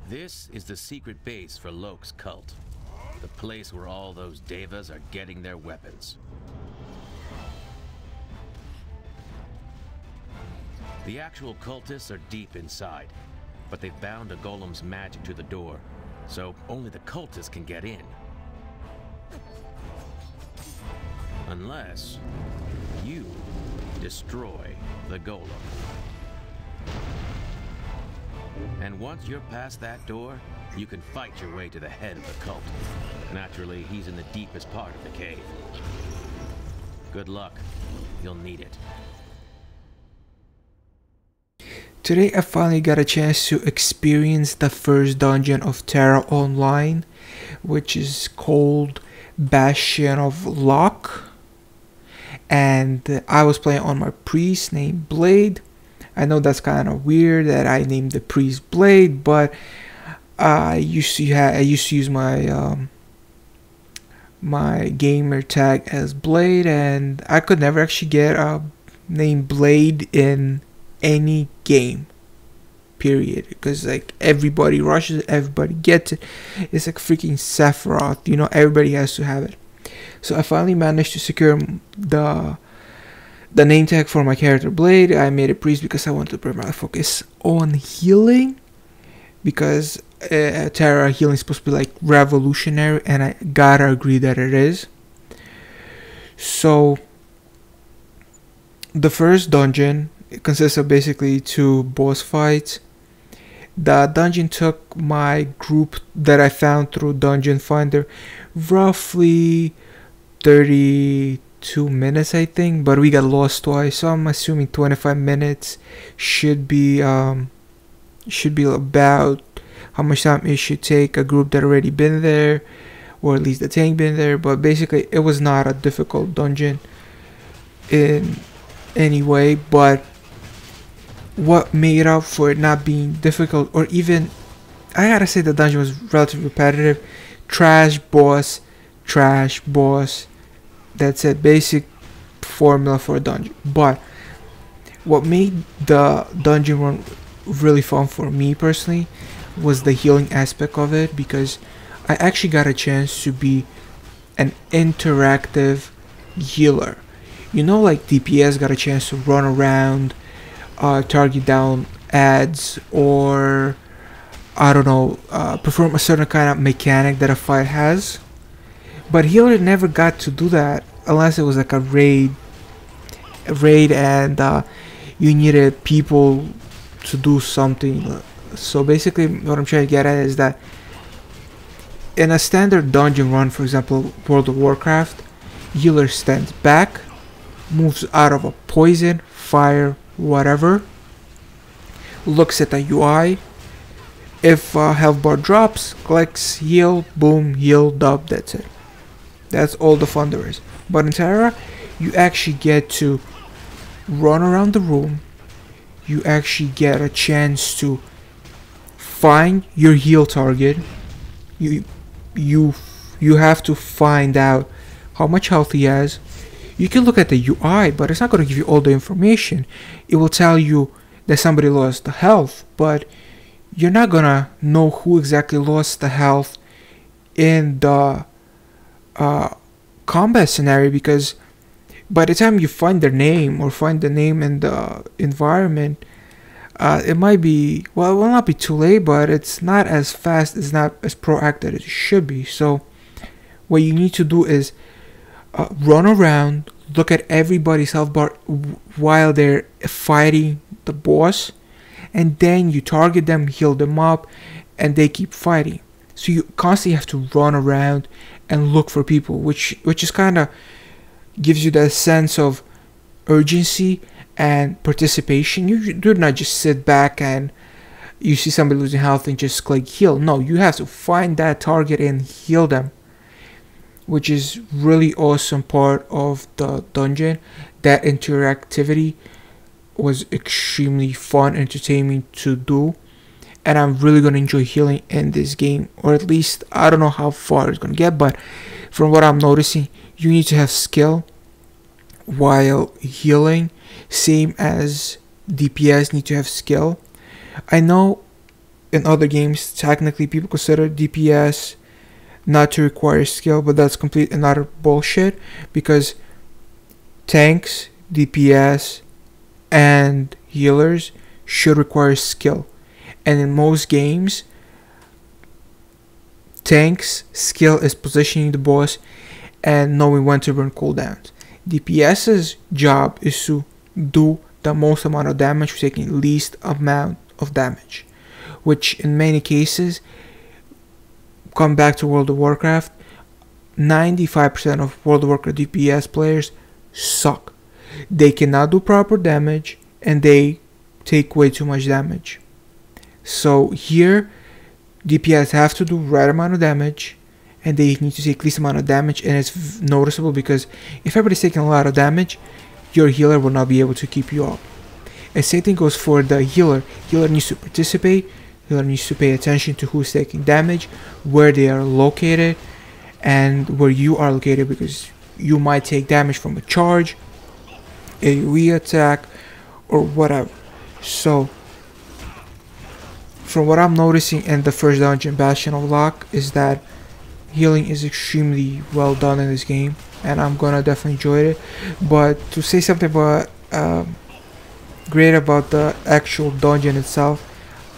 This is the secret base for Lok's cult. The place where all those devas are getting their weapons. The actual cultists are deep inside, but they've bound a golem's magic to the door, so only the cultists can get in. Unless you destroy the golem. And once you're past that door, you can fight your way to the head of the cult. Naturally, he's in the deepest part of the cave. Good luck. You'll need it. Today I finally got a chance to experience the first dungeon of Tera online, which is called Bastion of Lok. And I was playing on my priest named Blade. I know that's kind of weird that I named the priest Blade, but I used to use my my gamer tag as Blade, and I could never actually get a name Blade in any game, period, because like everybody rushes it, everybody gets it. It's like freaking Sephiroth, you know, everybody has to have it. So I finally managed to secure the name tag for my character Blade. I made a priest because I wanted to primarily focus on healing, because Tera healing is supposed to be like revolutionary, and I gotta agree that it is. So the first dungeon, it consists of basically 2 boss fights. The dungeon took my group that I found through Dungeon Finder roughly 32 minutes, I think, but we got lost twice, so I'm assuming 25 minutes should be about how much time it should take a group that already been there, or at least the tank been there. But basically it was not a difficult dungeon in any way, but what made up for it not being difficult, or even, I gotta say, the dungeon was relatively repetitive. Trash boss, that's a basic formula for a dungeon. But what made the dungeon run really fun for me personally was the healing aspect of it, because I actually got a chance to be an interactive healer. You know, like DPS got a chance to run around, target down ads, or I don't know, perform a certain kind of mechanic that a fight has. But healer never got to do that unless it was like a raid and you needed people to do something. So basically what I'm trying to get at is that in a standard dungeon run, for example World of Warcraft, healer stands back, moves out of a poison, fire, whatever, looks at the UI. If health bar drops, clicks heal, boom, healed up, that's it. That's all the fun there is. But in Tera, you actually get to run around the room. You actually get a chance to find your heal target. You have to find out how much health he has. You can look at the UI, but it's not going to give you all the information. It will tell you that somebody lost the health, but you're not going to know who exactly lost the health in the combat scenario, because by the time you find their name or find the name in the environment, it might be, well, it will not be too late, but it's not as fast, it's not as proactive as it should be. So what you need to do is run around, look at everybody's health bar while they're fighting the boss, and then you target them, heal them up, and they keep fighting. So you constantly have to run around and look for people, which is kind of gives you that sense of urgency and participation. You do not just sit back and you see somebody losing health and just click heal. No, you have to find that target and heal them, which is really awesome part of the dungeon. That interactivity was extremely fun, entertaining to do, and I'm really gonna enjoy healing in this game, or at least I don't know how far it's gonna get, but from what I'm noticing, you need to have skill while healing, same as DPS need to have skill. I know in other games, technically people consider DPS not to require skill, but that's complete and utter bullshit, because tanks, DPS, and healers should require skill. And in most games, tanks' skill is positioning the boss and knowing when to burn cooldowns. DPS's job is to do the most amount of damage for taking least amount of damage, which in many cases, come back to World of Warcraft, 95% of World of Warcraft DPS players suck. They cannot do proper damage and they take way too much damage. So here, DPS have to do right amount of damage and they need to take least amount of damage, and it's noticeable because if everybody's taking a lot of damage, your healer will not be able to keep you up. And same thing goes for the healer. Healer needs to participate, healer needs to pay attention to who's taking damage, where they are located, and where you are located, because you might take damage from a charge, a re-attack, or whatever. So from what I'm noticing in the first dungeon, Bastion of Lok, is that healing is extremely well done in this game, and I'm gonna definitely enjoy it. But to say something about great about the actual dungeon itself,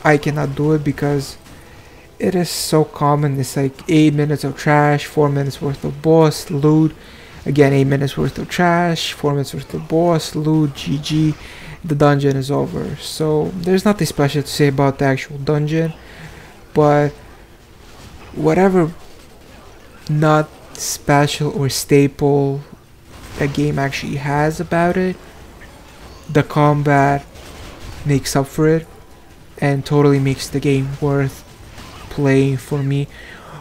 I cannot do it because it is so common. It's like 8 minutes of trash, 4 minutes worth of boss loot, again 8 minutes worth of trash, 4 minutes worth of boss loot, GG, the dungeon is over. So there's nothing special to say about the actual dungeon, but whatever not special or staple the game actually has about it, the combat makes up for it and totally makes the game worth playing for me.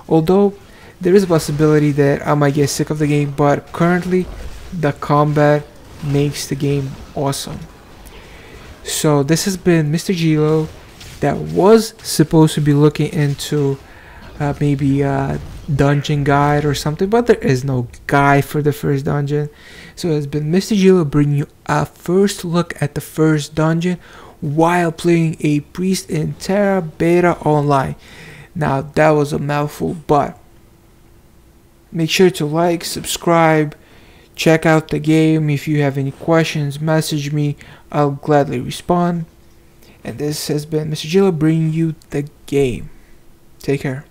Although there is a possibility that I might get sick of the game, but currently the combat makes the game awesome. So this has been Mr. Gilo, that was supposed to be looking into maybe a dungeon guide or something, but there is no guide for the first dungeon. So it's been Mr. Gilo bringing you a first look at the first dungeon while playing a priest in Tera Beta Online. Now that was a mouthful, but make sure to like, subscribe, check out the game. If you have any questions, message me, I'll gladly respond. And this has been Mr. Gilo bringing you the game. Take care.